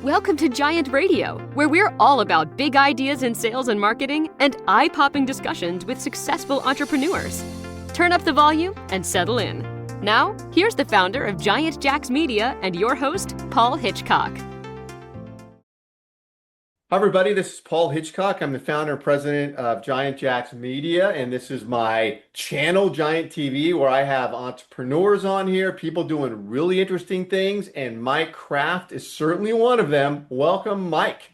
Welcome to Giant Radio, where we're all about big ideas in sales and marketing and eye-popping discussions with successful entrepreneurs. Turn up the volume and settle in. Now, here's the founder of Giant Jacks Media and your host, Paul Hitchcock. Hi, everybody. This is Paul Hitchcock. I'm the founder and president of Giant Jacks Media, and this is my channel, Giant TV, where I have entrepreneurs on here, people doing really interesting things, and Mike Kraft is certainly one of them. Welcome, Mike.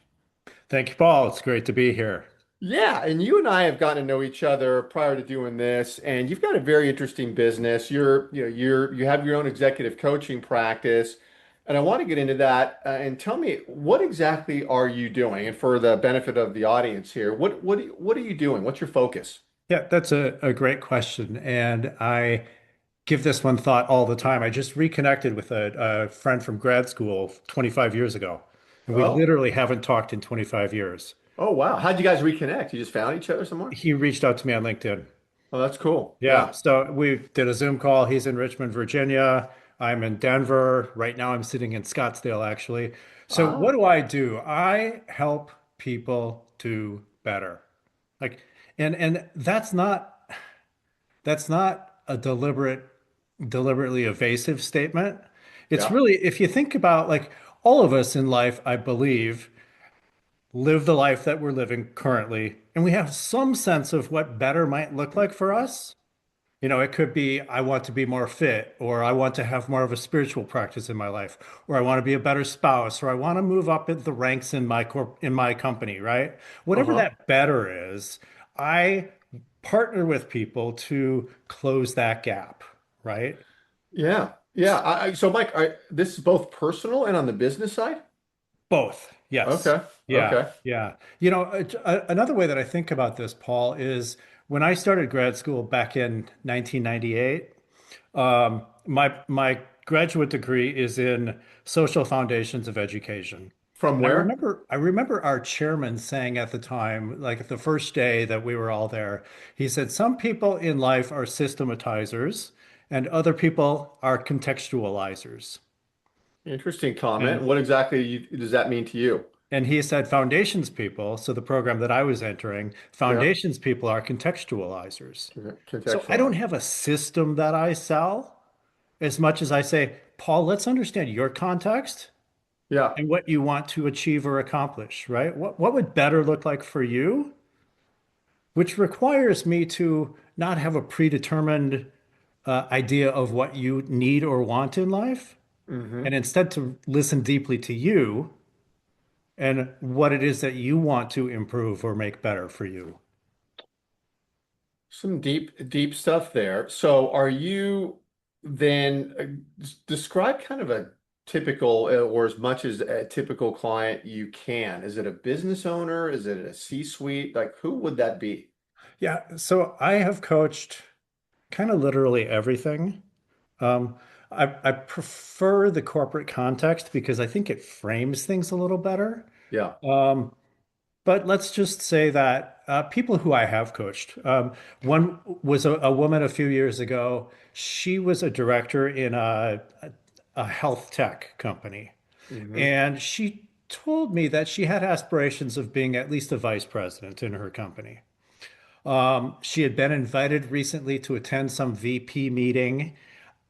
Thank you, Paul. It's great to be here. Yeah, and you and I have gotten to know each other prior to doing this, and you've got a very interesting business. You have your own executive coaching practice. And I want to get into that and tell me what exactly are you doing? And for the benefit of the audience here, what are you doing? What's your focus? Yeah, that's a great question. And I give this one thought all the time. I just reconnected with a friend from grad school 25 years ago. And we Oh, literally haven't talked in 25 years. oh wow. How'd you guys reconnect? You just found each other somewhere? He reached out to me on LinkedIn. Oh, that's cool. Yeah, Yeah. so we did a Zoom call. He's in Richmond, Virginia. I'm in Denver. Right now, I'm sitting in Scottsdale, actually. So what Ah, do I do? I help people do better. Like, and that's not a deliberately evasive statement. It's yeah. really, if you think about like all of us in life, I believe, live the life that we're living currently, and we have some sense of what better might look like for us. It could be I want to be more fit, or I want to have more of a spiritual practice in my life, or I want to be a better spouse, or I want to move up in the ranks in my company, right? Whatever Uh-huh. that better is, I partner with people to close that gap, right? Yeah. Yeah. So Mike, this is both personal and on the business side? Both. Yes. Okay. Yeah. Okay. Yeah. Another way that I think about this, Paul, is when I started grad school back in 1998. My graduate degree is in social foundations of education. From And I where? remember I remember our chairman saying at the time, like the first day that we were all there, he said, some people in life are systematizers and other people are contextualizers. Interesting comment. And What exactly does that mean to you? and he said foundations people, so the program that I was entering, Yeah. foundations people are contextualizers. So I don't Contextualize. have a system that I sell as much as I say, Paul, let's understand your context Yeah. and what you want to achieve or accomplish, right? What would better look like for you, which requires me to not have a predetermined idea of what you need or want in life, Hmm. and instead to listen deeply to you and what it is that you want to improve or make better for you. Some deep stuff there. So are you then describe kind of a typical or as much as a typical client you can. Is it a business owner? Is it a C-suite? Like who would that be? Yeah, so I have coached kind of literally everything. Um, I prefer the corporate context because I think it frames things a little better. Yeah. Um, but let's just say that people who I have coached, one was a woman a few years ago. She was a director in a health tech company. Hmm. And she told me that she had aspirations of being at least a vice president in her company. She had been invited recently to attend some VP meeting.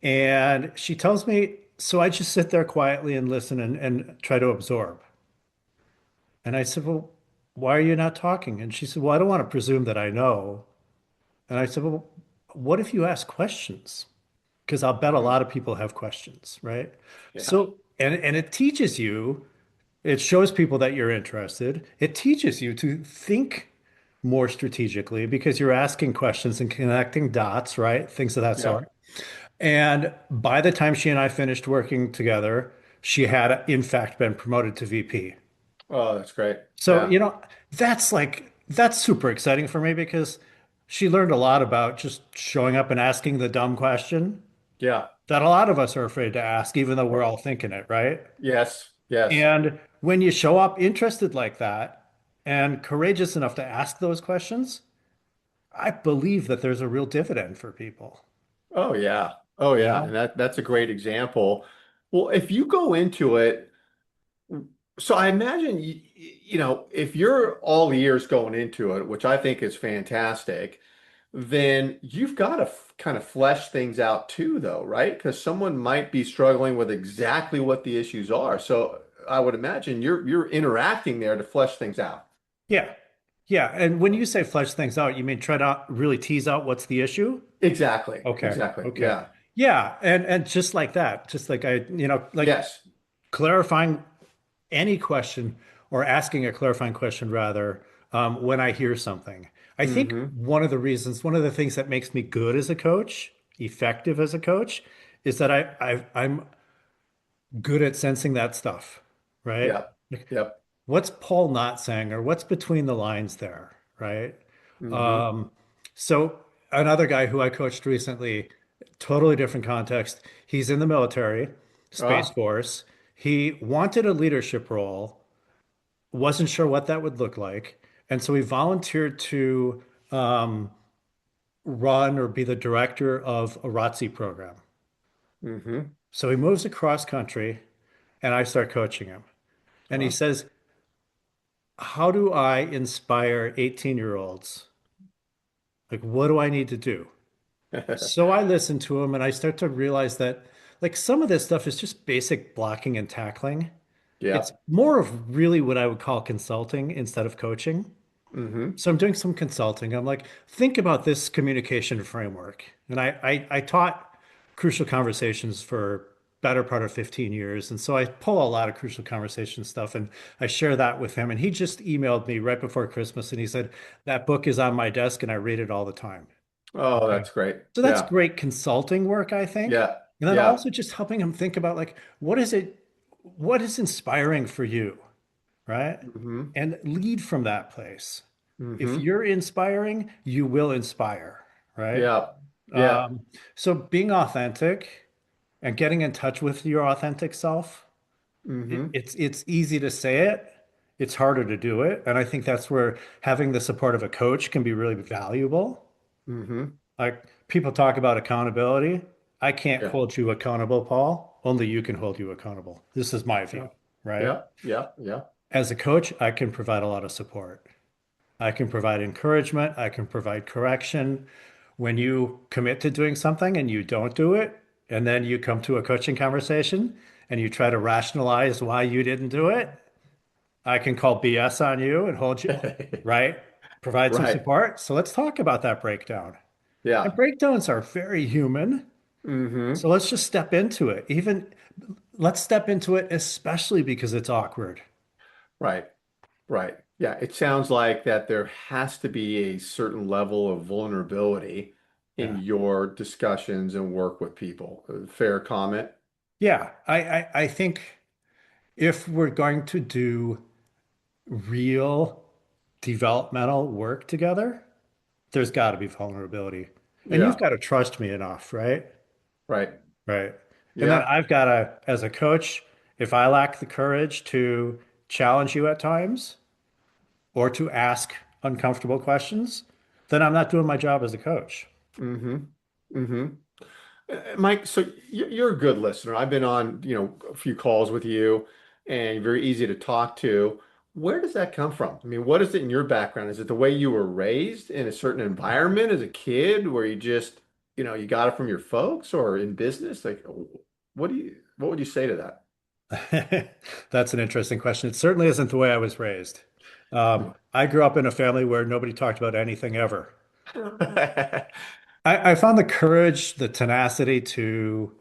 And she tells me, so I just sit there quietly and listen and try to absorb. And I said, well, why are you not talking? And she said, well, I don't want to presume that I know. And I said, well, what if you ask questions? Because I'll bet a lot of people have questions, right? Yeah. So, and it teaches you, it shows people that you're interested. It teaches you to think more strategically because you're asking questions and connecting dots, right? Things of that Yeah. sort. And by the time she and I finished working together, she had, in fact, been promoted to VP. Oh, that's great. So, Yeah. that's super exciting for me because she learned a lot about just showing up and asking the dumb question Yeah. that a lot of us are afraid to ask, even though we're all thinking it, right? Yes. Yes. And when you show up interested like that and courageous enough to ask those questions, I believe that there's a real dividend for people. Oh yeah. Oh You yeah. And know? that's a great example. Well, if you go into it, So I imagine if you're all ears going into it, which I think is fantastic, then you've got to kind of flesh things out too, though, right? Because someone might be struggling with exactly what the issues are. So I would imagine you're interacting there to flesh things out. Yeah. Yeah. And when you say flesh things out, you mean try to really tease out what's the issue? Exactly. Okay. Exactly. Okay. Yeah. Yeah. And just like that, just like like Yes. clarifying any question or asking a clarifying question rather, when I hear something. I think Mm-hmm. one of the things that makes me good as a coach, effective as a coach, is that I'm good at sensing that stuff, right? Yep. Yep. What's Paul not saying, or what's between the lines there, right? Mm-hmm. Um, so another guy who I coached recently, totally different context. He's in the military, Space Ah. Force. He wanted a leadership role, wasn't sure what that would look like, and so he volunteered to run or be the director of a ROTC program. Mm-hmm. So he moves across country, and I start coaching him. And he Ah. says, how do I inspire 18-year-olds? Like, what do I need to do? So I listen to him and I start to realize that, like, some of this stuff is just basic blocking and tackling. Yeah. It's more of really what I would call consulting instead of coaching. Mm-hmm. So I'm doing some consulting. I'm like, think about this communication framework. And I taught crucial conversations for better part of 15 years. And so I pull a lot of crucial conversation stuff and I share that with him. And he just emailed me right before Christmas and he said, that book is on my desk and I read it all the time. Oh, Okay. that's great. So that's Yeah. great consulting work, I think. Yeah. And then Yeah. also just helping him think about like, what is inspiring for you? Right? Mm-hmm. And lead from that place. If Mm-hmm. you're inspiring, you will inspire, right? Yeah. Yeah. Um, so being authentic and getting in touch with your authentic self, Mm-hmm. it's easy to say it, it's harder to do it. And I think that's where having the support of a coach can be really valuable. Mm-hmm. Like people talk about accountability. I can't Yeah. hold you accountable, Paul. Only you can hold you accountable. This is my Yeah. view, right? Yeah. Yeah. Yeah. As a coach, I can provide a lot of support. I can provide encouragement. I can provide correction. When you commit to doing something and you don't do it, and then you come to a coaching conversation and you try to rationalize why you didn't do it, I can call BS on you and hold you, right? Provide some Right. support. So let's talk about that breakdown. And Yeah. breakdowns are very human. Mm-hmm. So let's just step into it. Even let's step into it, especially because it's awkward. Right. Right. Yeah. It sounds like that there has to be a certain level of vulnerability in Yeah. your discussions and work with people. Fair comment. Yeah. I think if we're going to do real developmental work together, there's got to be vulnerability. And you've Yeah. got to trust me enough, right? Right. Right. And then Yeah. I've got to, as a coach, if I lack the courage to challenge you at times or to ask uncomfortable questions, then I'm not doing my job as a coach. Mm-hmm. Mm-hmm. Mike, so you're a good listener. I've been on, a few calls with you and you're very easy to talk to. Where does that come from? I mean, what is it in your background? Is it the way you were raised in a certain environment as a kid where you just, you got it from your folks or in business? Like, what would you say to that? That's an interesting question. It certainly isn't the way I was raised. I grew up in a family where nobody talked about anything ever. I found the courage, the tenacity to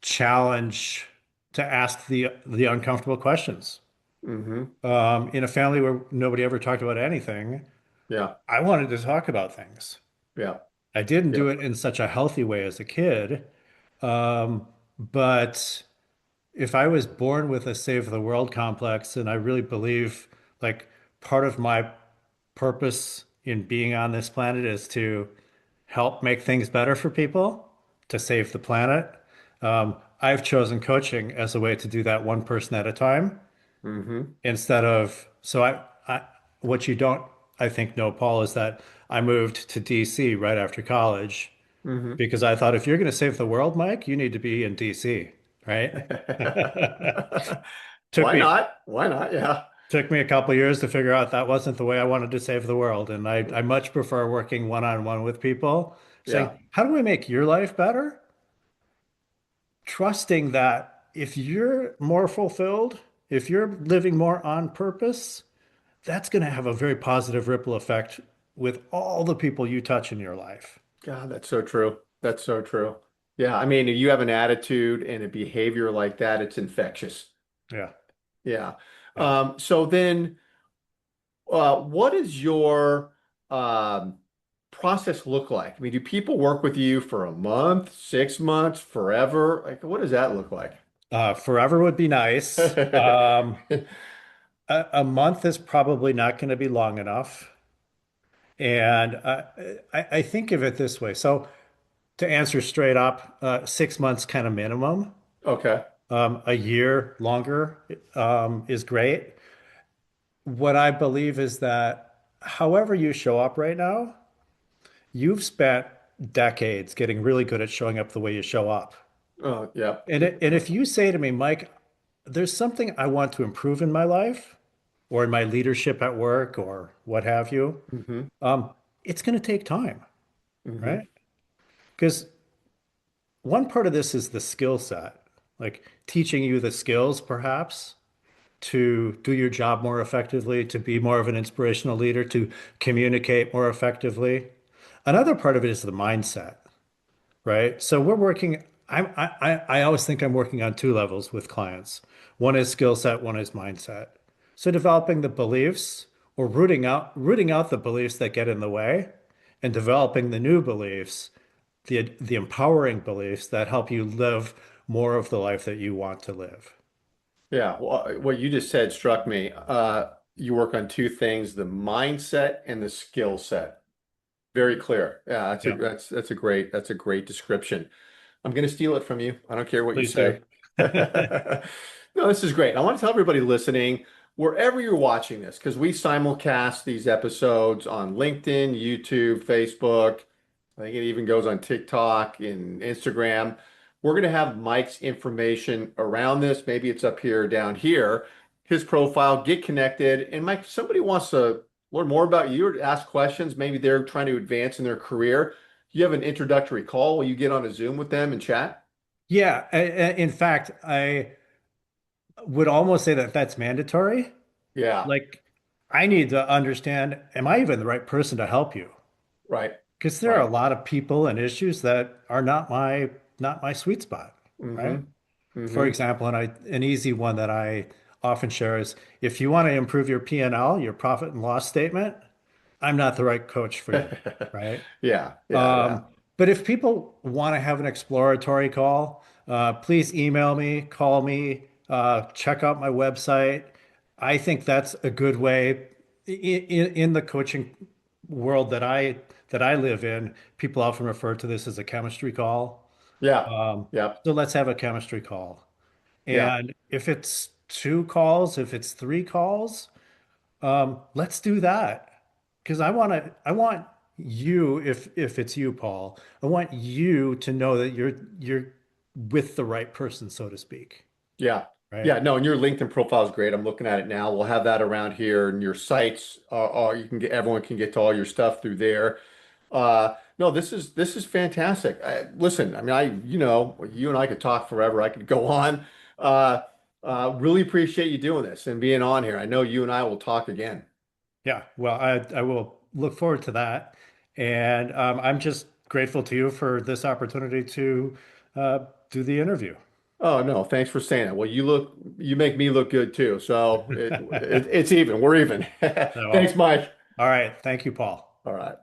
challenge, to ask the uncomfortable questions. Hmm. In a family where nobody ever talked about anything, Yeah. I wanted to talk about things. Yeah. I didn't Yeah. do it in such a healthy way as a kid, but if I was born with a save the world complex, and I really believe like part of my purpose in being on this planet is to help make things better for people, to save the planet. I've chosen coaching as a way to do that one person at a time Hmm. instead of, what you don't, I think, know, Paul, is that I moved to DC right after college Hmm. because I thought if you're going to save the world, Mike, you need to be in DC, right? Took Why me not? Why not? Yeah. took me a couple years to figure out that wasn't the way I wanted to save the world. And I much prefer working one-on-one with people, saying, Yeah. how do we make your life better? Trusting that if you're more fulfilled, if you're living more on purpose, that's going to have a very positive ripple effect with all the people you touch in your life. God, that's so true. That's so true. Yeah. I mean, if you have an attitude and a behavior like that, it's infectious. Yeah. Yeah. Yeah. So then, what does your um, process look like? I mean, do people work with you for a month, 6 months, forever? Like, what does that look like? Forever would be nice. A month is probably not going to be long enough. And I think of it this way. So to answer straight up, 6 months kind of minimum. Okay. A year longer is great. What I believe is that however you show up right now, you've spent decades getting really good at showing up the way you show up. Oh, yeah. And if you say to me, Mike, there's something I want to improve in my life or in my leadership at work or what have you, Hmm. um, it's going to take time, Hmm. right? Because one part of this is the skill set, like teaching you the skills, perhaps, to do your job more effectively, to be more of an inspirational leader, to communicate more effectively. Another part of it is the mindset, right? So we're working, I always think I'm working on two levels with clients. One is skill set, one is mindset. So developing the beliefs or rooting out the beliefs that get in the way and developing the new beliefs, the empowering beliefs that help you live more of the life that you want to live. Yeah. Well, what you just said struck me. You work on two things, the mindset and the skill set. Very clear. Yeah, Yeah, that's a great description. I'm going to steal it from you. I don't care what you please do. say. No, this is great. I want to tell everybody listening, wherever you're watching this, because we simulcast these episodes on LinkedIn, YouTube, Facebook. I think it even goes on TikTok and Instagram. We're going to have Mike's information around this. Maybe it's up here or down here. His profile, get connected. And Mike, if somebody wants to learn more about you or to ask questions, maybe they're trying to advance in their career. You have an introductory call where you get on a Zoom with them and chat? Yeah, in fact, I would almost say that that's mandatory. Yeah, Like, I need to understand, am I even the right person to help you? right, Because there are a right. lot of people and issues that are not my sweet spot, right? Mm-hmm. For Mm-hmm. example, an easy one that I often share is if you want to improve your P&L, your profit and loss statement, I'm not the right coach for you, right? Yeah, yeah, yeah. Um, but if people want to have an exploratory call, please email me, call me, check out my website. I think that's a good way in the coaching world that I live in. People often refer to this as a chemistry call. Yeah. Um, Yep. so let's have a chemistry call. Yeah. And if it's two calls, if it's three calls, let's do that because I want you, if it's you, Paul, I want you to know that you're with the right person, so to speak, Yeah. right? Yeah. No, and your LinkedIn profile is great. I'm looking at it now. We'll have that around here, and your sites are you can get everyone can get to all your stuff through there. No, this is fantastic. Listen, I mean, you and I could talk forever. I could go on. Uh, really appreciate you doing this and being on here. I know you and I will talk again. Yeah. Well, I will look forward to that, and I'm just grateful to you for this opportunity to do the interview. Oh no, thanks for saying that. Well, you make me look good too. So it's even. We're even. Thanks, So, Mike. all right. Thank you, Paul. All right.